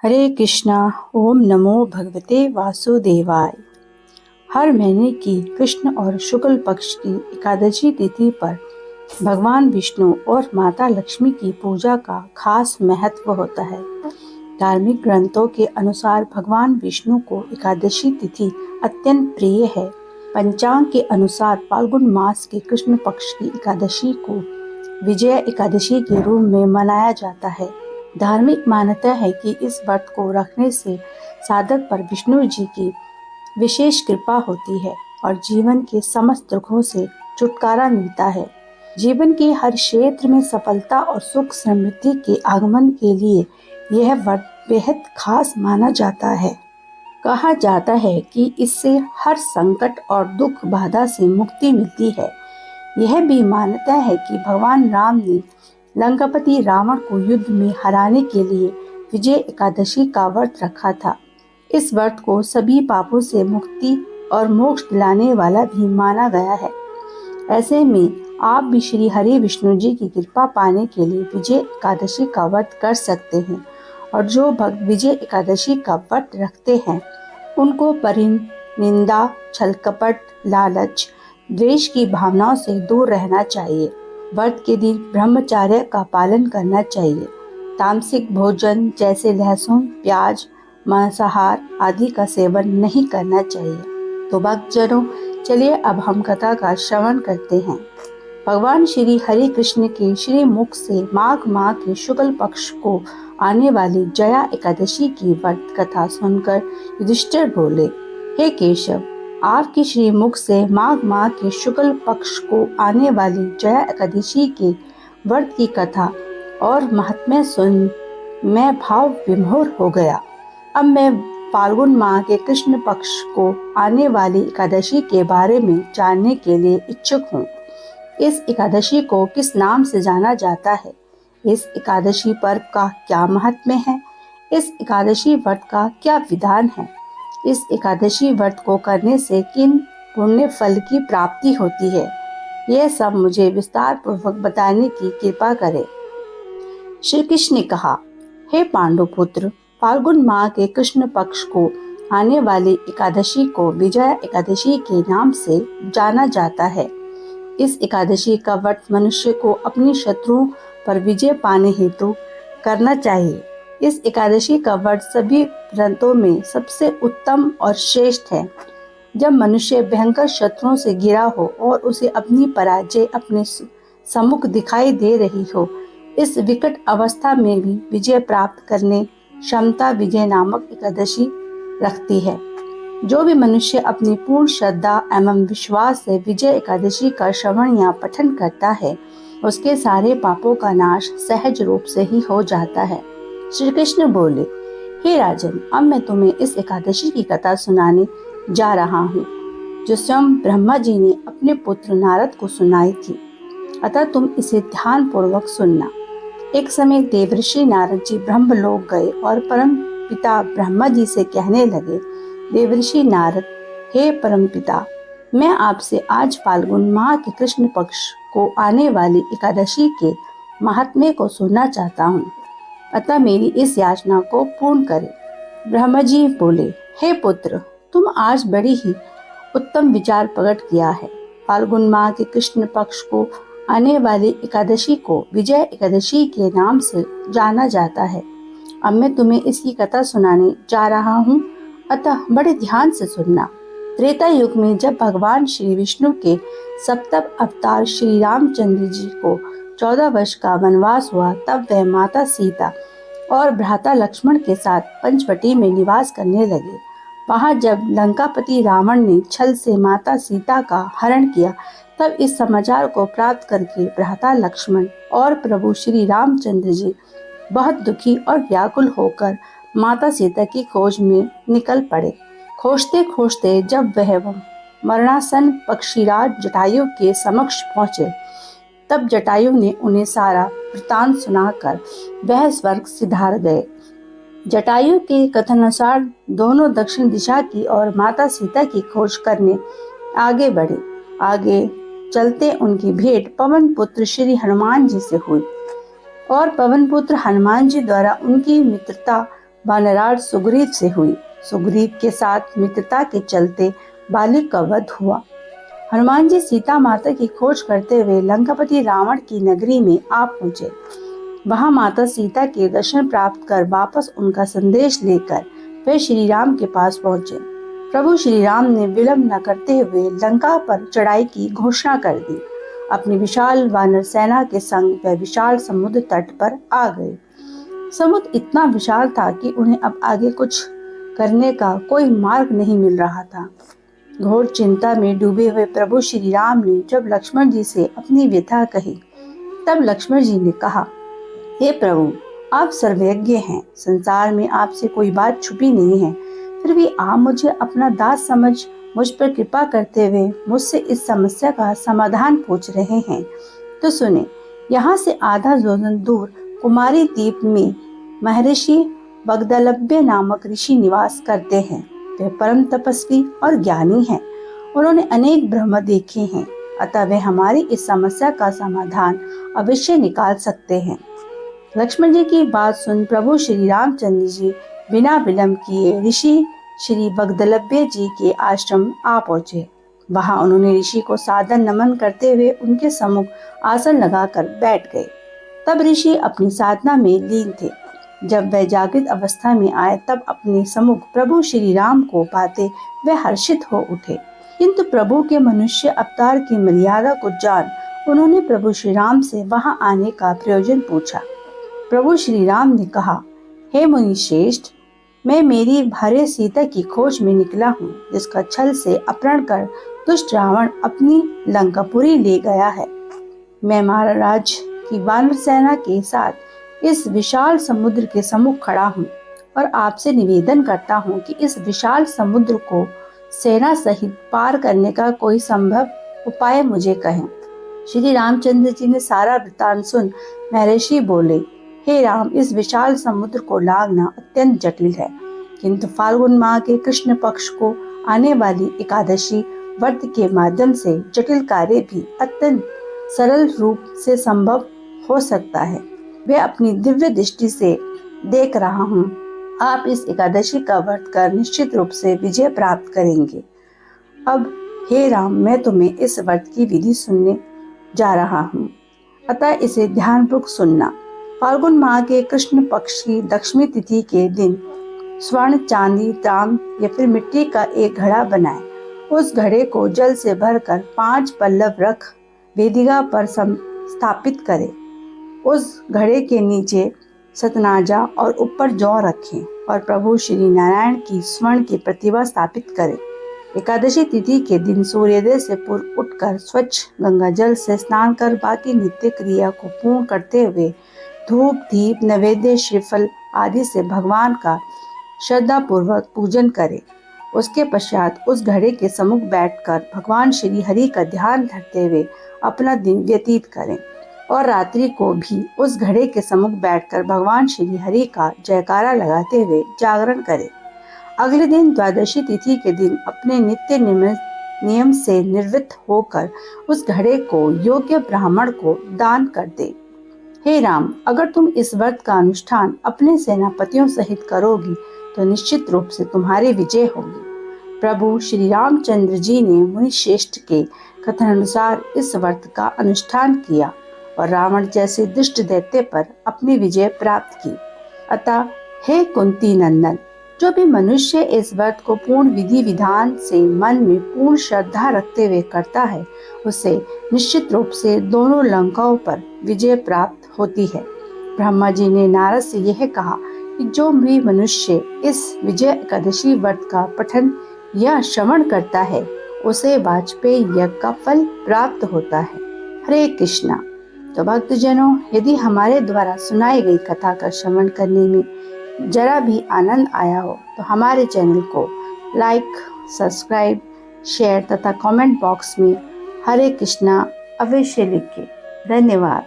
हरे कृष्णा। ओम नमो भगवते वासुदेवाय। हर महीने की कृष्ण और शुक्ल पक्ष की एकादशी तिथि पर भगवान विष्णु और माता लक्ष्मी की पूजा का खास महत्व होता है। धार्मिक ग्रंथों के अनुसार भगवान विष्णु को एकादशी तिथि अत्यंत प्रिय है। पंचांग के अनुसार फाल्गुन मास के कृष्ण पक्ष की एकादशी को विजया एकादशी के रूप में मनाया जाता है। धार्मिक मान्यता है कि इस व्रत को रखने से साधक पर विष्णु जी की विशेष कृपा होती है और जीवन के समस्त दुखों से छुटकारा मिलता है। जीवन के हर क्षेत्र में सफलता और सुख समृद्धि के आगमन के लिए यह व्रत बेहद खास माना जाता है। कहा जाता है कि इससे हर संकट और दुख बाधा से मुक्ति मिलती है। यह भी मान्यता है कि भगवान राम ने लंकापति रावण को युद्ध में हराने के लिए विजय एकादशी का व्रत रखा था। इस व्रत को सभी पापों से मुक्ति और मोक्ष दिलाने वाला भी माना गया है। ऐसे में आप भी श्री हरि विष्णु जी की कृपा पाने के लिए विजय एकादशी का व्रत कर सकते हैं और जो भक्त विजय एकादशी का व्रत रखते हैं उनको निंदा, छल कपट, लालच, द्वेष की भावनाओं से दूर रहना चाहिए। व्रत के दिन ब्रह्मचर्य का पालन करना चाहिए। तामसिक भोजन जैसे लहसुन, प्याज, मांसाहार आदि का सेवन नहीं करना चाहिए। तो भक्तजनों, चलिए अब हम कथा का श्रवण करते हैं। भगवान श्री हरि कृष्ण के श्री मुख से माघ माह के शुक्ल पक्ष को आने वाली जया एकादशी की व्रत कथा सुनकर युधिष्ठिर बोले, हे केशव, आपके श्री मुख से माघ माह के शुक्ल पक्ष को आने वाली जया एकादशी के व्रत की कथा और महात्म्य सुन मैं भाव विभोर हो गया। अब मैं फाल्गुन माह के कृष्ण पक्ष को आने वाली एकादशी के बारे में जानने के लिए इच्छुक हूँ। इस एकादशी को किस नाम से जाना जाता है? इस एकादशी पर्व का क्या महत्व है? इस एकादशी व्रत का क्या विधान है? इस एकादशी व्रत को करने से किन पुण्य फल की प्राप्ति होती है? यह सब मुझे विस्तार पूर्वक बताने की कृपा करें। श्री कृष्ण ने कहा, हे पांडुपुत्र, फाल्गुन माह के कृष्ण पक्ष को आने वाली एकादशी को विजया एकादशी के नाम से जाना जाता है। इस एकादशी का व्रत मनुष्य को अपने शत्रुओं पर विजय पाने हेतु करना चाहिए। इस एकादशी का व्रत सभी व्रतों में सबसे उत्तम और श्रेष्ठ है। जब मनुष्य भयंकर शत्रुओं से घिरा हो और उसे अपनी पराजय अपने सम्मुख दिखाई दे रही हो, इस विकट अवस्था में भी विजय प्राप्त करने क्षमता विजय नामक एकादशी रखती है। जो भी मनुष्य अपनी पूर्ण श्रद्धा एवं विश्वास से विजय एकादशी का श्रवण या पठन करता है, उसके सारे पापों का नाश सहज रूप से ही हो जाता है। श्री कृष्ण बोले, हे राजन, अब मैं तुम्हें इस एकादशी की कथा सुनाने जा रहा हूँ, जो स्वयं ब्रह्मा जी ने अपने पुत्र नारद को सुनाई थी। अतः तुम इसे ध्यान पूर्वक सुनना। एक समय देवर्षि नारद जी ब्रह्मलोक गए और परम पिता ब्रह्मा जी से कहने लगे, देवर्षि नारद, हे परमपिता, मैं आपसे आज फाल्गुन माह के कृष्ण पक्ष को आने वाली एकादशी के महात्म्य को सुनना चाहता हूँ, अतः मेरी इस याचना को पूर्ण करें। ब्रह्मा जी बोले, हे पुत्र, तुम आज बड़ी ही उत्तम विचार प्रकट किया है। फाल्गुन माह के कृष्ण पक्ष को आने वाली एकादशी को विजय एकादशी के नाम से जाना जाता है। अब मैं तुम्हें इसकी कथा सुनाने जा रहा हूँ, अतः बड़े ध्यान से सुनना। त्रेता युग में जब भगवान श्री विष्णु के सप्तम अवतार श्री रामचंद्र जी को 14 वर्ष का वनवास हुआ, तब वह माता सीता और भ्राता लक्ष्मण के साथ पंचवटी में निवास करने लगे। वहां जब लंकापति रावण ने छल से माता सीता का हरण किया, तब इस समाचार को प्राप्त करके भ्राता लक्ष्मण और प्रभु श्री रामचंद्र जी बहुत दुखी और व्याकुल होकर माता सीता की खोज में निकल पड़े। खोजते खोजते जब वह मरणासन पक्षीराज जटायु के समक्ष पहुंचे, तब जटायु ने उन्हें सारा वृतांत सुनाकर वह स्वर्ग सिधार गए। जटायु के कथनानुसार दोनों दक्षिण दिशा की और माता सीता की खोज करने आगे बढ़े। आगे चलते उनकी भेंट पवन पुत्र श्री हनुमान जी से हुई और पवन पुत्र हनुमान जी द्वारा उनकी मित्रता वानराज सुग्रीव से हुई। सुग्रीव के साथ मित्रता के चलते बाली का वध हुआ। हनुमान जी सीता माता की खोज करते हुए लंकापति रावण की नगरी में आ पहुंचे। वहां माता सीता के दर्शन प्राप्त कर वापस उनका संदेश लेकर वे श्री राम के पास पहुंचे। प्रभु श्री राम ने विलंब न करते हुए लंका पर चढ़ाई की घोषणा कर दी। अपनी विशाल वानर सेना के संग वे विशाल समुद्र तट पर आ गए। समुद्र इतना विशाल था कि उन्हें अब आगे कुछ करने का कोई मार्ग नहीं मिल रहा था। घोर चिंता में डूबे हुए प्रभु श्री राम ने जब लक्ष्मण जी से अपनी व्यथा कही, तब लक्ष्मण जी ने कहा, हे प्रभु, आप सर्वज्ञ हैं, संसार में आपसे कोई बात छुपी नहीं है, फिर भी आप मुझे अपना दास समझ मुझ पर कृपा करते हुए मुझसे इस समस्या का समाधान पूछ रहे हैं। तो सुने, यहाँ से आधा योजन दूर कुमारी द्वीप में महर्षि बगदलभ्य नामक ऋषि निवास करते हैं। वे परम तपस्वी और ज्ञानी हैं। उन्होंने अनेक ब्रह्म देखे हैं, अतः वे हमारी इस समस्या का समाधान अवश्य निकाल सकते हैं। लक्ष्मण जी की बात सुन प्रभु श्री रामचंद्र जी बिना विलंब किए ऋषि श्री बगदलभ्य जी के आश्रम आ पहुंचे। वहां उन्होंने ऋषि को सादर नमन करते हुए उनके सम्मुख आसन लगाकर बैठ गए। तब ऋषि अपनी साधना में लीन थे। जब वह जागृत अवस्था में आए तब अपने सम्मुख प्रभु श्री राम को पाते वे हर्षित हो उठे, किंतु प्रभु के मनुष्य अवतार की मर्यादा को जान उन्होंने प्रभु श्री राम से वहां आने का प्रयोजन पूछा। प्रभु श्री राम ने कहा, हे मुनि श्रेष्ठ, मैं मेरी भार्य सीता की खोज में निकला हूँ, जिसका छल से अपहरण कर दुष्ट रावण अपनी लंकापुरी ले गया है। मैं महाराज की वानर सेना के साथ इस विशाल समुद्र के सम्मुख खड़ा हूँ और आपसे निवेदन करता हूँ कि इस विशाल समुद्र को सेना सहित पार करने का कोई संभव उपाय मुझे कहें। श्री रामचंद्र जी ने सारा वृत्तांत सुन महर्षि बोले, हे राम, इस विशाल समुद्र को लांघना अत्यंत जटिल है, किंतु फाल्गुन माह के कृष्ण पक्ष को आने वाली एकादशी व्रत के माध्यम से जटिल कार्य भी अत्यंत सरल रूप से संभव हो सकता है। वे अपनी दिव्य दृष्टि से देख रहा हूँ, आप इस एकादशी का व्रत कर निश्चित रूप से विजय प्राप्त करेंगे। अब हे राम, मैं तुम्हें इस व्रत की विधि सुनने जा रहा हूँ, अतः इसे ध्यानपूर्वक सुनना। फाल्गुन माह के कृष्ण पक्ष की दशमी तिथि के दिन स्वर्ण, चांदी, ताम या फिर मिट्टी का एक घड़ा बनाएं। उस घड़े को जल से भरकर 5 पल्लव रख वेदिका पर स्थापित करें। उस घड़े के नीचे सतनाजा और ऊपर जौ रखें और प्रभु श्री नारायण की स्वर्ण की प्रतिमा स्थापित करें। एकादशी तिथि के दिन सूर्योदय से पूर्व उठकर स्वच्छ गंगा जल से स्नान कर बाकी नित्य क्रिया को पूर्ण करते हुए धूप, दीप, नैवेद्य, श्रीफल आदि से भगवान का श्रद्धा पूर्वक पूजन करें। उसके पश्चात उस घड़े के सम्मुख बैठकर भगवान श्री हरि का ध्यान धरते हुए अपना दिन व्यतीत करें और रात्रि को भी उस घड़े के सम्मुख बैठकर भगवान श्री हरि का जयकारा लगाते हुए जागरण करें। अगले दिन द्वादशी तिथि के दिन अपने नित्य नियम से निवृत्त होकर उस घड़े को योग्य ब्राह्मण को दान कर दे। हे राम, अगर तुम इस व्रत का अनुष्ठान अपने सेनापतियों सहित करोगी तो निश्चित रूप से तुम्हारी विजय होगी। प्रभु श्री रामचंद्र जी ने मुनि श्रेष्ठ के कथनानुसार इस व्रत का अनुष्ठान किया और रावण जैसे दुष्ट दैत्य पर अपनी विजय प्राप्त की। अतः हे कुंती नंदन, जो भी मनुष्य इस व्रत को पूर्ण विधि विधान से मन में पूर्ण श्रद्धा रखते हुए करता है, उसे निश्चित रूप से दोनों लंकाओं पर विजय प्राप्त होती है। ब्रह्मा जी ने नारद से यह कहा कि जो भी मनुष्य इस विजय एकादशी व्रत का पठन या श्रवण करता है, उसे वाजपेयी यज्ञ का फल प्राप्त होता है। हरे कृष्णा। तो भक्तजनों, यदि हमारे द्वारा सुनाई गई कथा का श्रवण करने में जरा भी आनंद आया हो तो हमारे चैनल को लाइक, सब्सक्राइब, शेयर तथा कमेंट बॉक्स में हरे कृष्णा अवश्य लिखें। धन्यवाद।